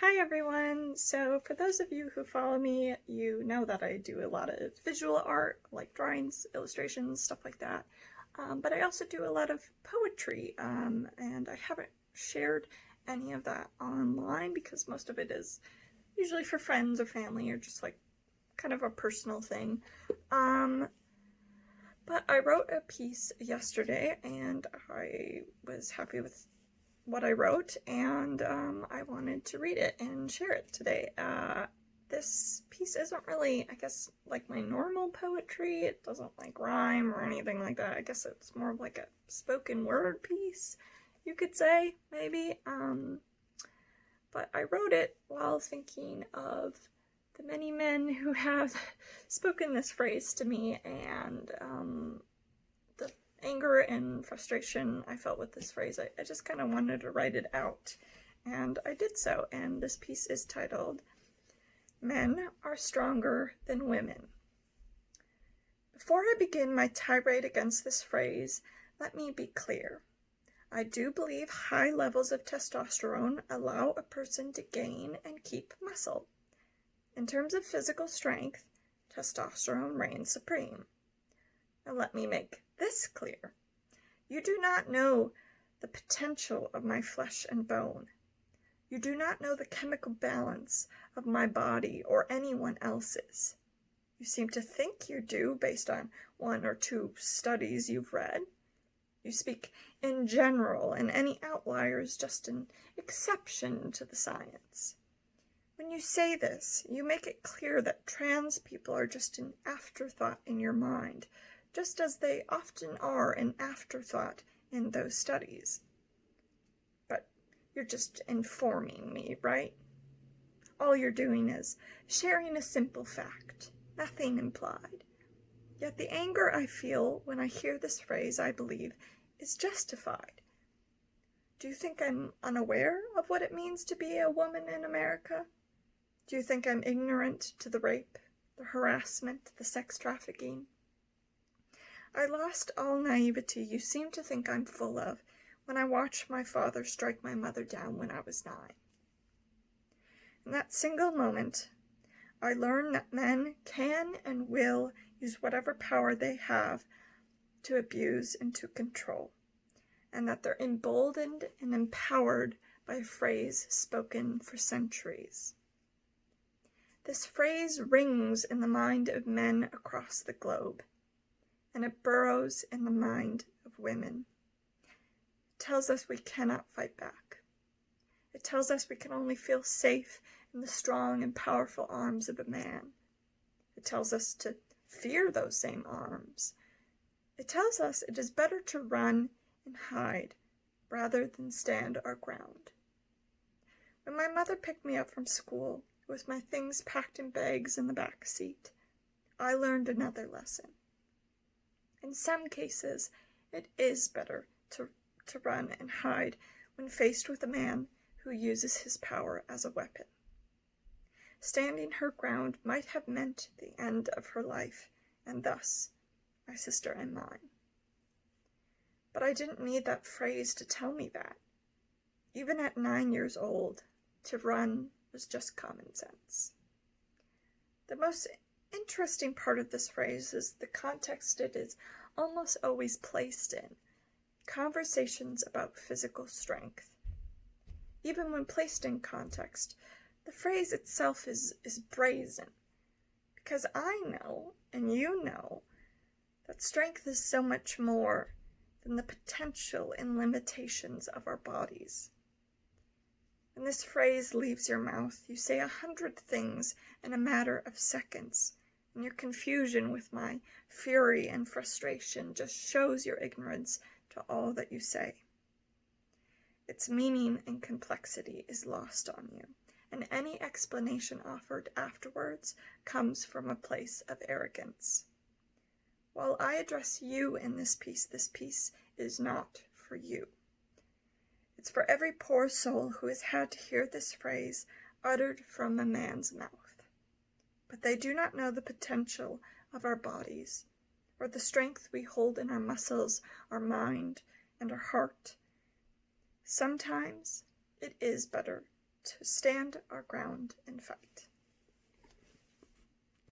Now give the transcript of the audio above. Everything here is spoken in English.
Hi everyone! So for those of you who follow me, you know that I do a lot of visual art, like drawings, illustrations, stuff like that. But I also do a lot of poetry, and I haven't shared any of that online because most of it is usually for friends or family or just like kind of a personal thing. Um, but I wrote a piece yesterday and I was happy with what I wrote, and I wanted to read it and share it today. This piece isn't really, I guess, like my normal poetry. It doesn't like rhyme or anything like that. I guess it's more of like a spoken word piece, you could say, maybe. But I wrote it while thinking of the many men who have spoken this phrase to me, and the anger and frustration I felt with this phrase. I just kind of wanted to write it out, and I did so. And this piece is titled, Men Are Stronger Than Women. Before I begin my tirade against this phrase, let me be clear. I do believe high levels of testosterone allow a person to gain and keep muscle. In terms of physical strength, testosterone reigns supreme. Now let me make this clear. You do not know the potential of my flesh and bone. You do not know the chemical balance of my body or anyone else's. You seem to think you do based on one or two studies you've read. You speak in general, and any outlier is just an exception to the science. When you say this, you make it clear that trans people are just an afterthought in your mind, just as they often are an afterthought in those studies. But you're just informing me, right? All you're doing is sharing a simple fact, nothing implied. Yet the anger I feel when I hear this phrase, I believe, is justified. Do you think I'm unaware of what it means to be a woman in America? Do you think I'm ignorant to the rape, the harassment, the sex trafficking? I lost all naivety you seem to think I'm full of when I watched my father strike my mother down when I was 9. In that single moment, I learned that men can and will use whatever power they have to abuse and to control, and that they're emboldened and empowered by a phrase spoken for centuries. This phrase rings in the mind of men across the globe, and it burrows in the mind of women. It tells us we cannot fight back. It tells us we can only feel safe in the strong and powerful arms of a man. It tells us to fear those same arms. It tells us it is better to run and hide rather than stand our ground. When my mother picked me up from school with my things packed in bags in the back seat, I learned another lesson. In some cases, it is better to run and hide when faced with a man who uses his power as a weapon. Standing her ground might have meant the end of her life, and thus my sister and mine. But I didn't need that phrase to tell me that. Even at 9 years old, to run was just common sense. The most interesting part of this phrase is the context it is almost always placed in. Conversations about physical strength. Even when placed in context, the phrase itself is brazen. Because I know, and you know, that strength is so much more than the potential and limitations of our bodies. When this phrase leaves your mouth, you say 100 things in a matter of seconds, and your confusion with my fury and frustration just shows your ignorance to all that you say. Its meaning and complexity is lost on you, and any explanation offered afterwards comes from a place of arrogance. While I address you in this piece is not for you. It's for every poor soul who has had to hear this phrase uttered from a man's mouth. But they do not know the potential of our bodies, or the strength we hold in our muscles, our mind, and our heart. Sometimes it is better to stand our ground and fight.